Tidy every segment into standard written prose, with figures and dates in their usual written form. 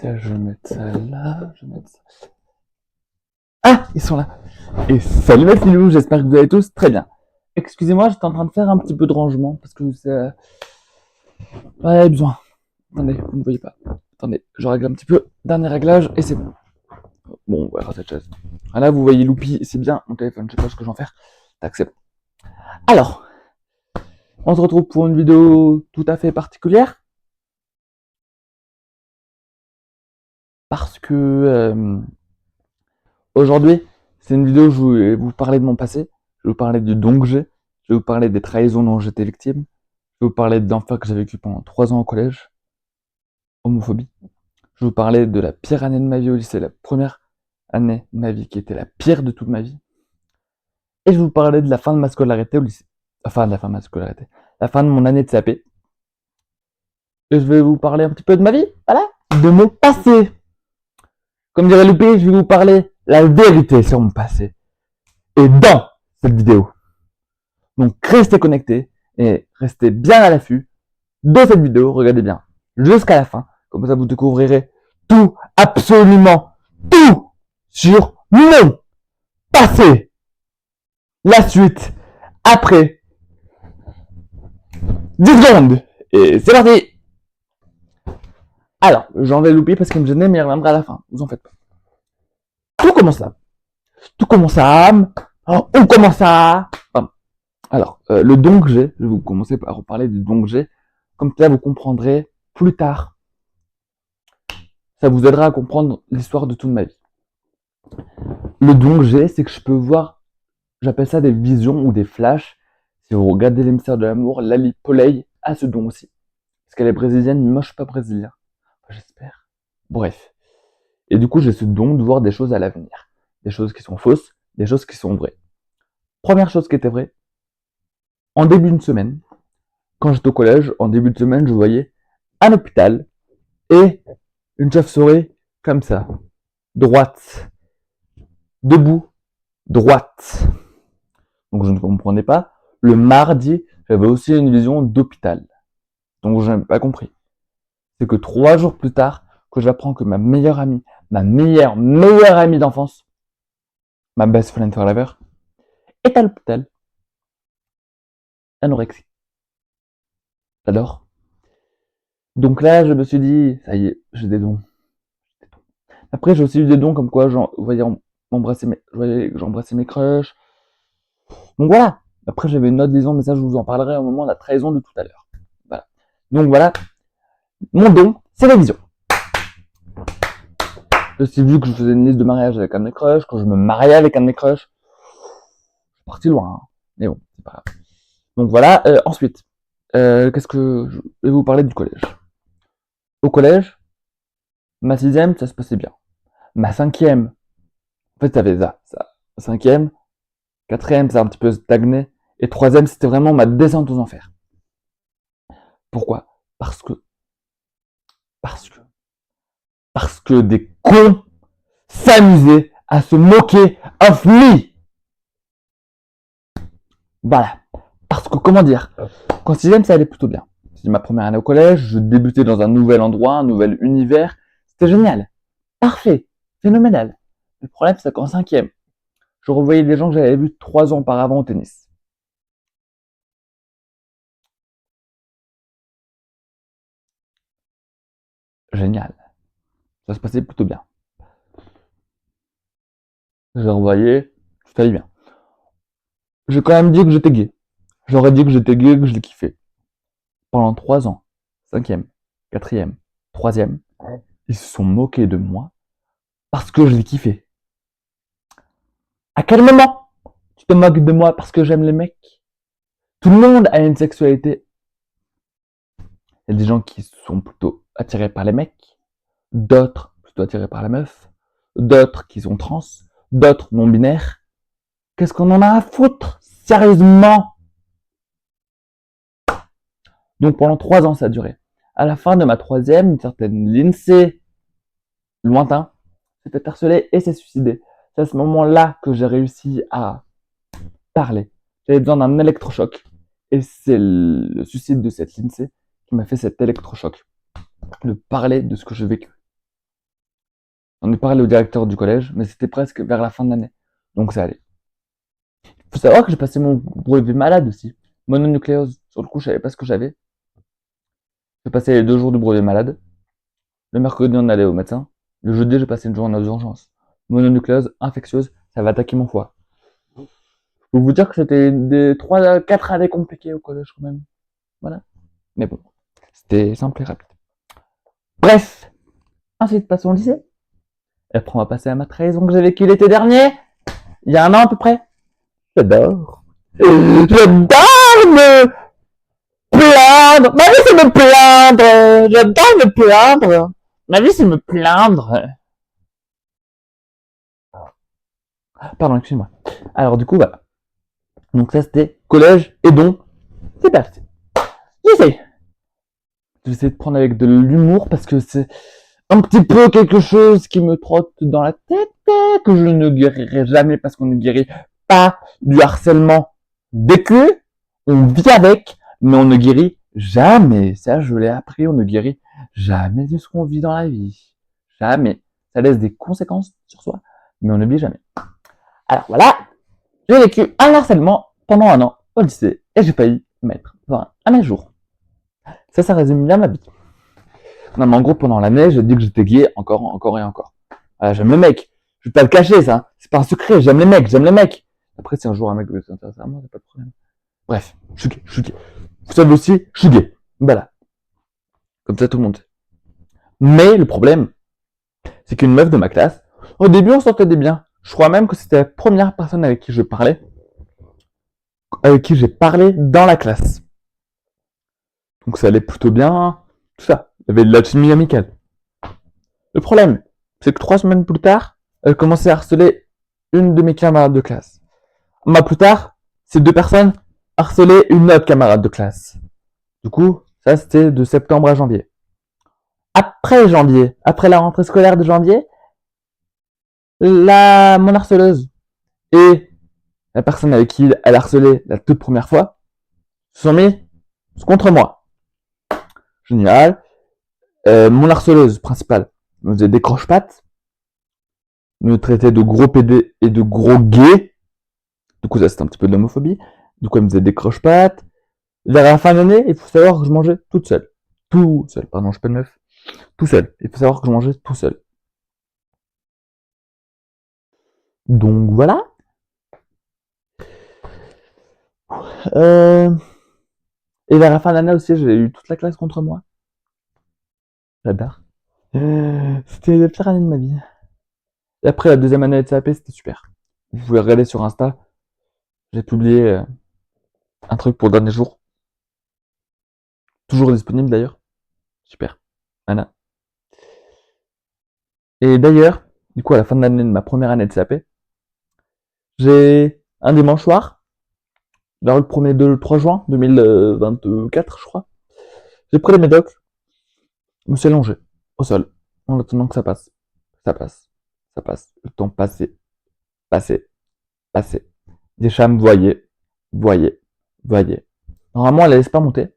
Je vais mettre ça là, je vais mettre ça. Ah, ils sont là. Et salut mes filous, j'espère que vous allez tous très bien. Excusez-moi, j'étais en train de faire un petit peu de rangement parce que ça... J'en avais besoin. Attendez, vous ne voyez pas. Attendez, je règle un petit peu. Dernier réglage et c'est bon. Bon, on va faire cette chaise. Ah là, vous voyez Loupi, c'est bien mon téléphone, je sais pas ce que j'en faire. Tac, c'est bon. Alors, on se retrouve pour une vidéo tout à fait particulière. Parce que aujourd'hui, c'est une vidéo où je vais vous parler de mon passé. Je vais vous parler du don que j'ai. Je vais vous parler des trahisons dont j'étais victime. Je vais vous parler d'enfer que j'ai vécu pendant 3 ans au collège. Homophobie. Je vais vous parler de la pire année de ma vie au lycée, la première année de ma vie qui était la pire de toute ma vie. Et je vais vous parler de la fin de ma scolarité au lycée. Enfin, de la fin de ma scolarité. La fin de mon année de CAP. Et je vais vous parler un petit peu de ma vie. Voilà. De mon passé. Comme dirait Loupé, je vais vous parler la vérité sur mon passé. Et dans cette vidéo. Donc restez connectés et restez bien à l'affût de cette vidéo. Regardez bien jusqu'à la fin. Comme ça, vous découvrirez tout, absolument tout sur mon passé. La suite après 10 secondes. Et c'est parti. Alors, j'en vais louper parce qu'il me gênait, mais il reviendra à la fin. Vous en faites pas. Tout commence là. Tout commence à... On commence à... Alors, le don que j'ai, je vais vous commencer par reparler du don que j'ai. Comme ça, vous comprendrez plus tard. Ça vous aidera à comprendre l'histoire de toute ma vie. Le don que j'ai, c'est que je peux voir, j'appelle ça des visions ou des flashs. Si vous regardez l'émissaire de l'amour, Lali Poley a ce don aussi. Parce qu'elle est brésilienne, mais moi je suis pas brésilien. Enfin, j'espère. Bref. Et du coup, j'ai ce don de voir des choses à l'avenir. Des choses qui sont fausses, des choses qui sont vraies. Première chose qui était vraie, en début de semaine, quand j'étais au collège, en début de semaine, je voyais un hôpital et une chauve-souris comme ça, droite, debout, droite. Donc je ne comprenais pas. Le mardi, j'avais aussi une vision d'hôpital. Donc je n'ai pas compris. C'est que 3 jours plus tard, que j'apprends que ma meilleure amie, ma meilleure amie d'enfance, ma best friend forever, est à l'hôpital. Anorexie. J'adore. Donc là, je me suis dit, ça y est, j'ai des dons. Après, j'ai aussi eu des dons comme quoi, vous voyez, je voyais que j'embrassais mes crushs. Donc voilà. Après, j'avais une autre vision, mais ça, je vous en parlerai au moment de la trahison de tout à l'heure. Voilà. Donc voilà. Mon don, c'est la vision. J'ai aussi vu que je faisais une liste de mariage avec un de mes crushs, quand je me mariais avec un de mes crushs. Je suis parti loin, hein. Mais bon, c'est pas grave. Donc voilà. Ensuite, qu'est-ce que je vais vous parler du collège. Au collège, ma 6e, ça se passait bien. Ma 5e, en fait, ça fait ça. 5e, 4e, ça a un petit peu stagné. Et 3e, c'était vraiment ma descente aux enfers. Pourquoi? Parce que des cons s'amusaient à se moquer of me. Voilà. Parce que, comment dire, qu'en 6e, ça allait plutôt bien. C'était ma première année au collège, je débutais dans un nouvel endroit, un nouvel univers. C'était génial. Parfait. Phénoménal. Le problème, c'est qu'en 5e, je revoyais des gens que j'avais vus 3 ans auparavant au tennis. Génial. Ça se passait plutôt bien. Je les revoyais, tout allait bien. J'ai quand même dit que j'étais gay. J'aurais dit que j'étais gay, que je l'ai kiffé. Pendant 3 ans, 5e, 4e, 3e, ils se sont moqués de moi parce que je l'ai kiffé. À quel moment tu te moques de moi parce que j'aime les mecs? Tout le monde a une sexualité. Il y a des gens qui sont plutôt attirés par les mecs, d'autres plutôt attirés par la meuf, d'autres qui sont trans, d'autres non-binaires. Qu'est-ce qu'on en a à foutre? Sérieusement? Donc pendant 3 ans, ça a duré. À la fin de ma 3e, une certaine Lindsay, lointain, s'est fait harceler et s'est suicidée. C'est à ce moment-là que j'ai réussi à parler. J'avais besoin d'un électrochoc. Et c'est le suicide de cette Lindsay qui m'a fait cet électrochoc. De parler de ce que j'ai vécu. J'en ai parlé au directeur du collège, mais c'était presque vers la fin de l'année. Donc ça allait. Faut savoir que j'ai passé mon brevet malade aussi. Mononucléose. Sur le coup, je savais pas ce que j'avais. J'ai passé les 2 jours du brevet malade. Le mercredi, on allait au médecin. Le jeudi, j'ai passé une journée aux urgences. Mononucléose infectieuse, ça va attaquer mon foie. Je peux vous dire que c'était des 3 à 4 années compliquées au collège quand même. Voilà. Mais bon, c'était simple et rapide. Bref, ensuite passons au lycée. Et après, on va passer à ma trahison que j'ai vécue l'été dernier, il y a un an à peu près. J'adore. J'adore me plaindre. Ma vie, c'est me plaindre. J'adore me plaindre. Ma vie, c'est me plaindre. Pardon, excuse-moi. Alors, du coup, voilà. Donc, ça, c'était collège et donc, c'est parti. Lycée. J'essaie de prendre avec de l'humour parce que c'est un petit peu quelque chose qui me trotte dans la tête, que je ne guérirai jamais parce qu'on ne guérit pas du harcèlement vécu. On vit avec, mais on ne guérit jamais. Ça, je l'ai appris, on ne guérit jamais de ce qu'on vit dans la vie. Jamais. Ça laisse des conséquences sur soi, mais on ne vit jamais. Alors voilà, j'ai vécu un harcèlement pendant un an au lycée et j'ai failli mettre 20 à mes jours. Ça résume bien ma vie. Non, mais en gros, pendant l'année, j'ai dit que j'étais gay encore et encore. Voilà, j'aime les mecs. Je vais pas le cacher, ça. C'est pas un secret. J'aime les mecs. Après, si un jour un mec veut s'intéresser à moi, c'est pas de problème. Bref, je suis gay. Vous savez aussi, je suis gay. Voilà. Comme ça, tout le monde sait. Mais le problème, c'est qu'une meuf de ma classe, au début, on s'entendait bien. Je crois même que c'était la première personne avec qui j'ai parlé dans la classe. Donc ça allait plutôt bien, tout ça. Il y avait de la chimie amicale. Le problème, c'est que 3 semaines plus tard, elle commençait à harceler une de mes camarades de classe. Un mois plus tard, ces 2 personnes harcelaient une autre camarade de classe. Du coup, ça c'était de septembre à janvier. Après janvier, après la rentrée scolaire de janvier, mon harceleuse et la personne avec qui elle harcelait la toute première fois se sont mis contre moi. Génial. Mon harceleuse principale me faisait des croche-pattes, me traitait de gros PD et de gros gay. Du coup, ça c'était un petit peu de l'homophobie. Du coup, elle me faisait des croche-pattes. Vers la fin de l'année, il faut savoir que je mangeais toute seule. Tout seul, pardon, je suis pas de meuf. Tout seul. Il faut savoir que je mangeais tout seul. Donc voilà. Euh... Et vers la fin de l'année aussi, j'ai eu toute la classe contre moi. J'adore. C'était la pire année de ma vie. Et après, la deuxième année de CAP, c'était super. Vous pouvez regarder sur Insta. J'ai publié un truc pour le dernier jour. Toujours disponible d'ailleurs. Super. Voilà. Et d'ailleurs, du coup, à la fin de l'année de ma première année de CAP, j'ai un dimanche soir, vers le 1er 3 juin 2024, je crois, j'ai pris les médocs, je me suis allongé au sol, en attendant que ça passe. Ça passe. Ça passe. Le temps passé. Passé. Passé. Des chats me voyaient. Normalement, elle ne laisse pas monter.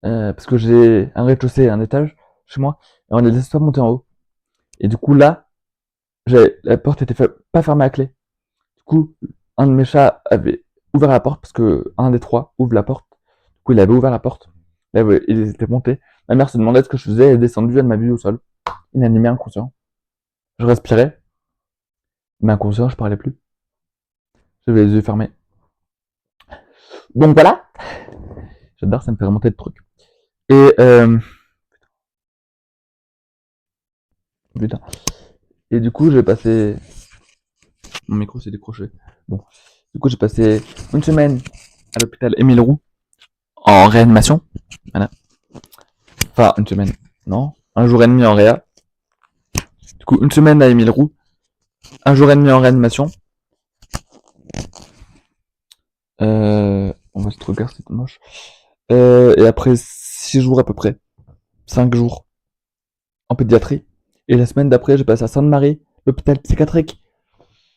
Parce que j'ai un rez-de-chaussée et un étage chez moi. Et on ne laisse pas monter en haut. Et du coup, là, la porte était pas fermée à clé. Du coup, un de mes chats avait ouvert la porte parce que un des 3 ouvre la porte. Du coup, il avait ouvert la porte. Là, il était monté. Ma mère se demandait ce que je faisais. Elle est descendue, elle m'a vu au sol. Inanimé, inconscient. Je respirais. Mais inconscient, je parlais plus. J'avais les yeux fermés. Donc voilà. J'adore, ça me fait remonter le truc. Et putain. Et du coup, j'ai passé. Mon micro s'est décroché. Bon. Du coup, j'ai passé une semaine à l'hôpital Émile Roux en réanimation. Voilà. Enfin, une semaine. Non. Un jour et demi en réa. Du coup, une semaine à Émile Roux. Un jour et demi en réanimation. On va se regarder, c'est moche. Et après 6 jours à peu près. 5 jours en pédiatrie. Et la semaine d'après, j'ai passé à Sainte-Marie, l'hôpital psychiatrique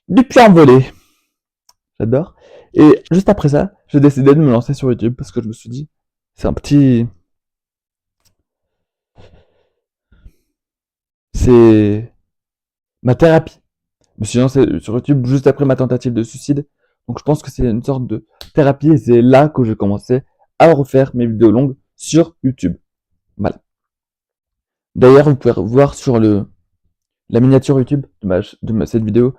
du Puy-en-Velay. J'adore. Et juste après ça, j'ai décidé de me lancer sur YouTube parce que je me suis dit, c'est un petit. C'est ma thérapie. Je me suis lancé sur YouTube juste après ma tentative de suicide. Donc je pense que c'est une sorte de thérapie et c'est là que j'ai commencé à refaire mes vidéos longues sur YouTube. Voilà. D'ailleurs, vous pouvez voir sur la miniature YouTube cette vidéo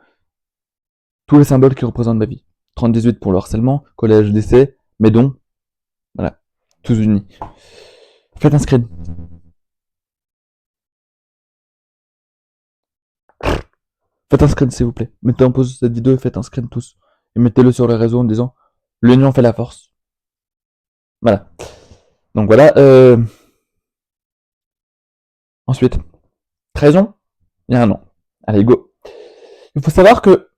tous les symboles qui représentent ma vie. 30-18 pour le harcèlement, collège, lycée, mes dons. Voilà. Tous unis. Faites un screen. Faites un screen s'il vous plaît. Mettez en pause cette vidéo et faites un screen tous. Et mettez-le sur les réseaux en disant l'union fait la force. Voilà. Donc voilà. Ensuite, trahison, il y a un an. Allez, go. Il faut savoir que,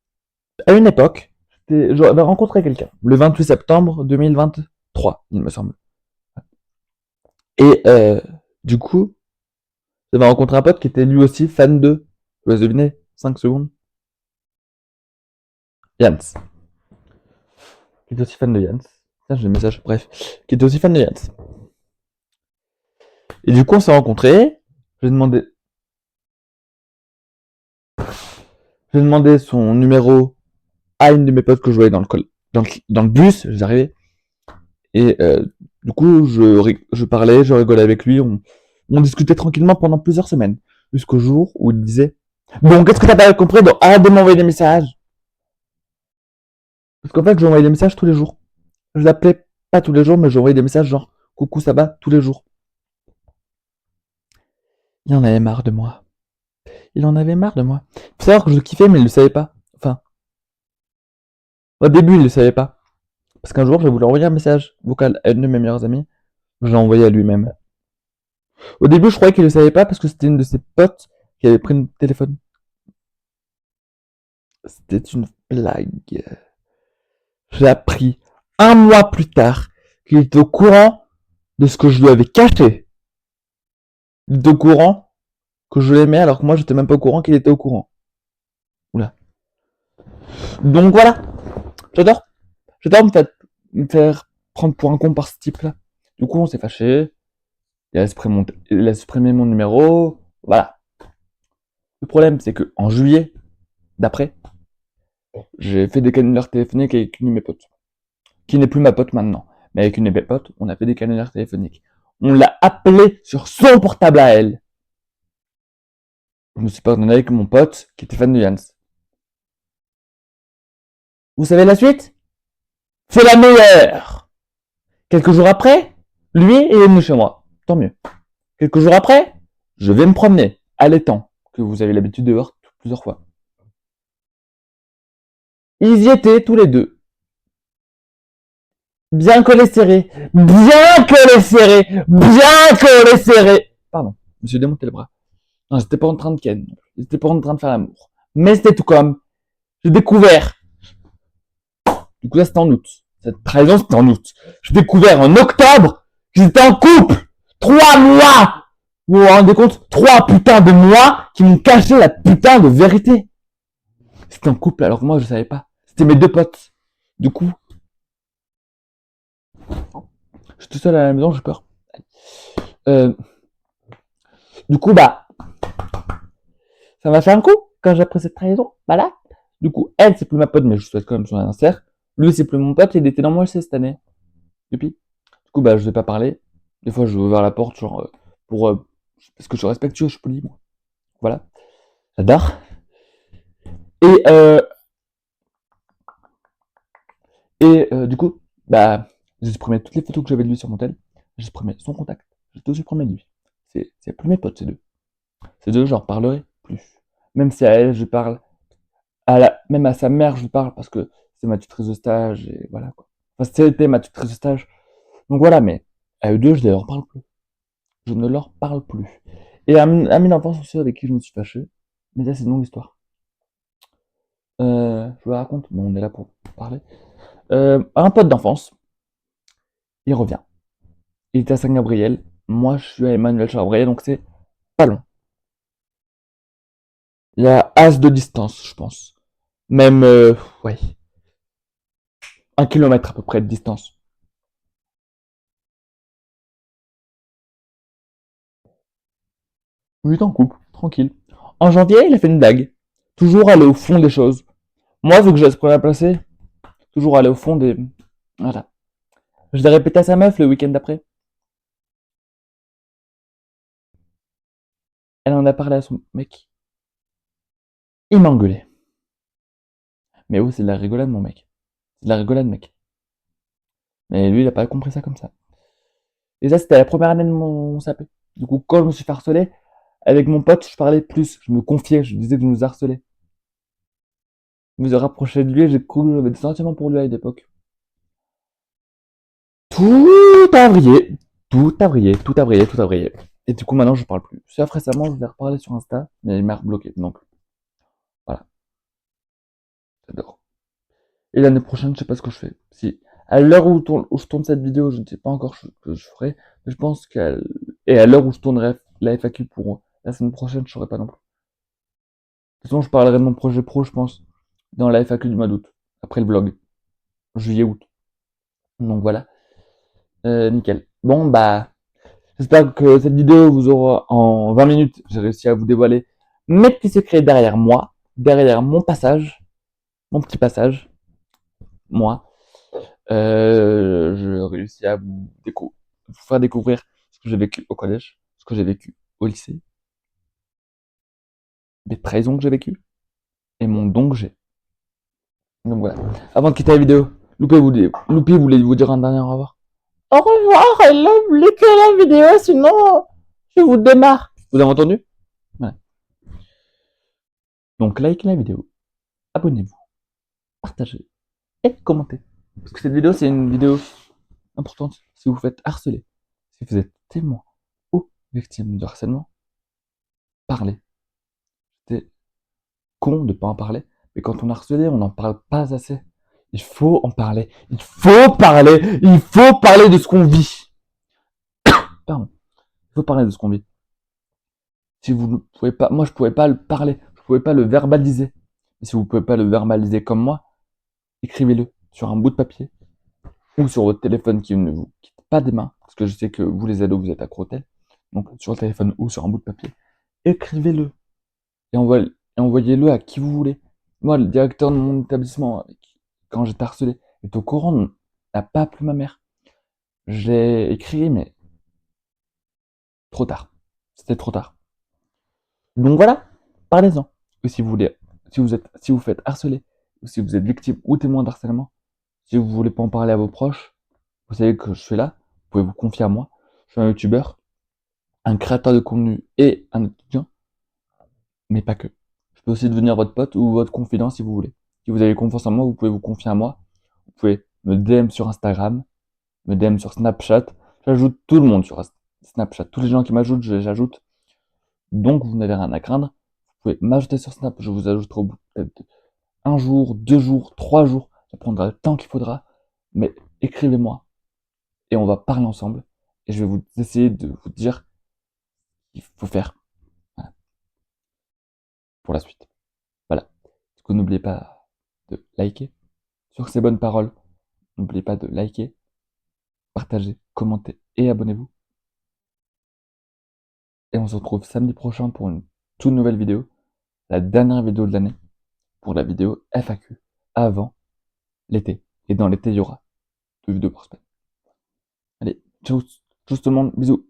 à une époque, j'avais rencontré quelqu'un, le 28 septembre 2023, il me semble. Et du coup, j'avais rencontré un pote qui était lui aussi fan de, je vous laisse deviner, 5 secondes, Yans. Qui était aussi fan de Yans. Tiens, j'ai le message, bref. Qui était aussi fan de Yans. Et du coup, on s'est rencontrés, j'ai demandé son numéro à une de mes potes que je voyais dans le bus, j'arrivais. Et du coup, je parlais, je rigolais avec lui, on discutait tranquillement pendant plusieurs semaines. Jusqu'au jour où il disait bon, qu'est-ce que t'as pas compris? Donc, arrête de m'envoyer des messages. Parce qu'en fait, je lui envoyais des messages tous les jours. Je l'appelais pas tous les jours, mais je lui envoyais des messages genre coucou, ça va tous les jours. Il en avait marre de moi. Il en avait marre de moi. Faut savoir que je le kiffais, mais il le savait pas. Enfin, au début, il le savait pas. Parce qu'un jour, j'ai voulu envoyer un message vocal à une de mes meilleures amies. Je l'ai envoyé à lui-même. Au début, je croyais qu'il le savait pas parce que c'était une de ses potes qui avait pris le téléphone. C'était une blague. J'ai appris un mois plus tard qu'il était au courant de ce que je lui avais caché. Il était au courant que je l'aimais alors que moi j'étais même pas au courant qu'il était au courant. Oula. Donc voilà. J'adore. J'adore me faire prendre pour un con par ce type-là. Du coup, on s'est fâché. Il a supprimé mon numéro. Voilà. Le problème, c'est que en juillet d'après, j'ai fait des canulars téléphoniques avec une de mes potes, qui n'est plus ma pote maintenant. Mais avec une de mes potes, on a fait des canulars téléphoniques. On l'a appelé sur son portable à elle. Je me suis pardonné avec mon pote qui était fan de Jans. Vous savez la suite? C'est la meilleure! Quelques jours après, lui est venu chez moi. Tant mieux. Quelques jours après, je vais me promener à l'étang, que vous avez l'habitude de voir plusieurs fois. Ils y étaient tous les deux. Bien collés serrés. Bien collés serrés. Bien collés serrés. Pardon, je me suis démonté le bras. Non, j'étais pas en train de ken. J'étais pas en train de faire l'amour. Mais c'était tout comme. J'ai découvert. Du coup, là, c'était en août. Cette trahison, c'était en août. J'ai découvert en octobre qu'ils étaient en couple. 3 mois! Vous vous rendez compte? 3 putains de mois qui m'ont caché la putain de vérité. C'était en couple alors que moi, je savais pas. C'était mes deux potes. Du coup, je suis tout seul à la maison, j'ai peur. Euh, du coup, bah, ça m'a fait un coup quand j'ai appris cette trahison. Voilà. Du coup, elle, c'est plus ma pote, mais je souhaite quand même son anniversaire. Lui, c'est plus mon pote, il était dans mon lycée cette année. Depuis. Du coup, bah, je vais pas parler. Des fois, je vais ouvrir la porte, genre, parce que je suis respectueux, je suis poli, moi. Voilà. J'adore. Et, du coup, bah, j'ai supprimé toutes les photos que j'avais de lui sur mon tel. J'ai supprimé son contact. J'ai tout supprimé de lui. C'est plus mes potes, ces deux. Ces deux, je leur parlerai plus. Même si à elle, je parle, même à sa mère, je lui parle parce que c'est ma tutrice de stage et voilà quoi. Enfin, c'était ma tutrice de stage. Donc voilà, mais à eux deux, je ne leur parle plus. Je ne leur parle plus. Et à mes enfants aussi avec qui je me suis fâché. Mais ça, c'est une longue histoire. Je vous la raconte, mais on est là pour parler. Un pote d'enfance, il revient. Il était à Saint-Gabriel. Moi, je suis à Emmanuel Charbriel, donc c'est pas long. Il y a as de distance, je pense. Même, ouais, 1 kilomètre à peu près de distance. Il est en couple, tranquille. En janvier, il a fait une blague. Toujours aller au fond des choses. Moi, vu que j'ai ce qu'on a placé, toujours aller au fond des... Voilà. Je l'ai répété à sa meuf le week-end d'après. Elle en a parlé à son mec. Il m'a engueulé. Mais oh, c'est de la rigolade, mon mec. C'est de la rigolade, mec. Mais lui, il a pas compris ça comme ça. Et ça, c'était la première année de mon CAP. Du coup, quand je me suis fait harceler, avec mon pote, je parlais plus. Je me confiais, je disais que je nous harcelais. Je me rapprochais de lui, j'ai cru, j'avais des sentiments pour lui à l'époque. Tout a vrillé. Tout a vrillé, tout a vrillé, tout a vrillé. Et du coup, maintenant, je parle plus. Sauf récemment, je vais reparler sur Insta, mais il m'a rebloqué. Donc, voilà. J'adore. Et l'année prochaine, je sais pas ce que je fais. Si, à l'heure où je tourne cette vidéo, je ne sais pas encore ce que je ferai. Mais je pense et à l'heure où je tournerai la FAQ pour la semaine prochaine, je saurai pas non plus. De toute façon, je parlerai de mon projet pro, je pense, dans la FAQ du mois d'août. Après le vlog. Juillet-août. Donc voilà. Nickel. Bon, bah, j'espère que cette vidéo vous aura, en 20 minutes, j'ai réussi à vous dévoiler mes petits secrets derrière moi, derrière mon passage, mon petit passage, moi. Je réussis à vous faire découvrir ce que j'ai vécu au collège, ce que j'ai vécu au lycée, les trahisons que j'ai vécues et mon don que j'ai. Donc voilà. Avant de quitter la vidéo, Loupé voulait vous dire un dernier au revoir. Au revoir, et là, likez la vidéo, sinon je vous démarre. Vous avez entendu? Voilà. Donc likez la vidéo, abonnez-vous, partagez et commentez. Parce que cette vidéo, c'est une vidéo importante si vous faites harceler, si vous êtes témoin ou victime de harcèlement, parlez. C'est con de pas en parler, mais quand on est harcelé, on n'en parle pas assez. Il faut en parler. Il faut parler. Il faut parler de ce qu'on vit. Pardon. Il faut parler de ce qu'on vit. Si vous ne pouvez pas, moi je pouvais pas le parler, je pouvais pas le verbaliser. Et si vous pouvez pas le verbaliser comme moi, écrivez-le sur un bout de papier ou sur votre téléphone qui ne vous quitte pas des mains, parce que je sais que vous les ados vous êtes accro au tel. Donc sur le téléphone ou sur un bout de papier, écrivez-le et envoyez-le à qui vous voulez. Moi, le directeur de mon établissement, quand j'étais harcelé, est au courant, n'a pas appelé ma mère. J'ai écrit, mais trop tard. C'était trop tard. Donc voilà, parlez-en. Et si vous voulez, si vous faites harceler, ou si vous êtes victime ou témoin d'harcèlement, si vous voulez pas en parler à vos proches, vous savez que je suis là, vous pouvez vous confier à moi. Je suis un youtubeur, un créateur de contenu et un étudiant, mais pas que. Je peux aussi devenir votre pote ou votre confident si vous voulez. Si vous avez confiance en moi, vous pouvez vous confier à moi. Vous pouvez me DM sur Instagram, me DM sur Snapchat. J'ajoute tout le monde sur Snapchat. Tous les gens qui m'ajoutent, j'ajoute. Donc vous n'avez rien à craindre. Vous pouvez m'ajouter sur Snap, je vous ajouterai au bout peut-être un jour, 2 jours, 3 jours. Ça prendra le temps qu'il faudra. Mais écrivez-moi et on va parler ensemble. Et je vais vous essayer de vous dire ce qu'il faut faire, voilà, pour la suite. Voilà. Du coup, n'oubliez pas de liker. Sur ces bonnes paroles, n'oubliez pas de liker, partager, commenter et abonnez-vous. Et on se retrouve samedi prochain pour une toute nouvelle vidéo, la dernière vidéo de l'année, pour la vidéo FAQ, avant l'été. Et dans l'été, il y aura 2 vidéos par semaine. Allez, ciao, tout le monde, bisous.